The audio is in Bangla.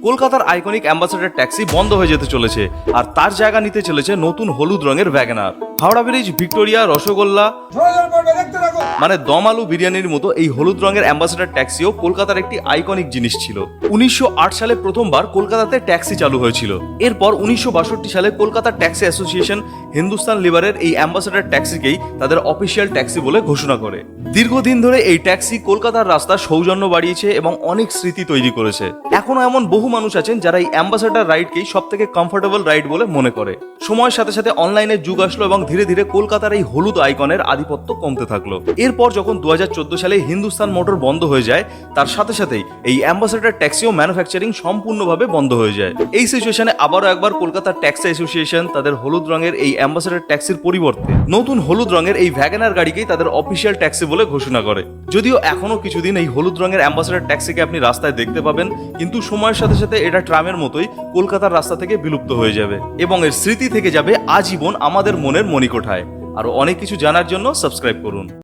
কলকাতার আইকনিক অ্যাম্বাসেডর ট্যাক্সি বন্ধ হয়ে যেতে চলেছে, আর তার জায়গা নিতে চলেছে নতুন হলুদ রঙের ভ্যাগনার। হাওড়া ব্রিজ, ভিক্টোরিয়া, রসগোল্লা মানে দম আলু বিরিয়ানির মতো এই হলুদ রঙের অ্যাম্বাসেডর ট্যাক্সিও কলকাতার একটি আইকনিক জিনিস ছিল। 1908 সালে প্রথমবার কলকাতাতে ট্যাক্সি চালু হয়েছিল। এরপর 1962 সালে কলকাতা ট্যাক্সি অ্যাসোসিয়েশন হিন্দুস্তান লিভারের এই অ্যাম্বাসেডর ট্যাক্সিকেই তাদের অফিসিয়াল ট্যাক্সি বলে ঘোষণা করে। দীর্ঘদিন ধরে এই ট্যাক্সি কলকাতার রাস্তা সৌজন্য বাড়িয়েছে এবং অনেক স্মৃতি তৈরি করেছে। এখনো এমন বহু মানুষ আছেন যারা এই অ্যাম্বাসেডর রাইডকেই সব থেকে কমফোর্টেবল রাইড বলে মনে করে। সময়ের সাথে সাথে অনলাইনের যুগ আসলো এবং ধীরে ধীরে কলকাতার এই হলুদ আইকনের আধিপত্য কমতে থাকলো। এরপর যখন 2014 সালে হিন্দুস্তান মোটর বন্ধ হয়ে যায়, তার সাথে সাথেই এই অ্যাম্বাসেডর ট্যাক্সিও ম্যানুফ্যাকচারিং সম্পূর্ণভাবে বন্ধ হয়ে যায়। এই সিচুয়েশনে আবারও একবার কলকাতার ট্যাক্সি অ্যাসোসিয়েশন তাদের হলুদ রঙের এই অ্যাম্বাসেডর ট্যাক্সির পরিবর্তে নতুন হলুদ রঙের এই ভ্যাগনার গাড়িকেই তাদের অফিসিয়াল ট্যাক্সি বলে ঘোষণা করে। যদিও এখনো কিছুদিন এই হলুদ রঙের অ্যাম্বাসেডর ট্যাক্সিকে আপনি রাস্তায় দেখতে পাবেন, কিন্তু সময়ের সাথে সাথে এটা ট্রামের মতোই কলকাতার রাস্তা থেকে বিলুপ্ত হয়ে যাবে এবং এর স্মৃতি থেকে যাবে আজীবন আমাদের মনের মণিকোঠায়। আরো অনেক কিছু জানার জন্য সাবস্ক্রাইব করুন।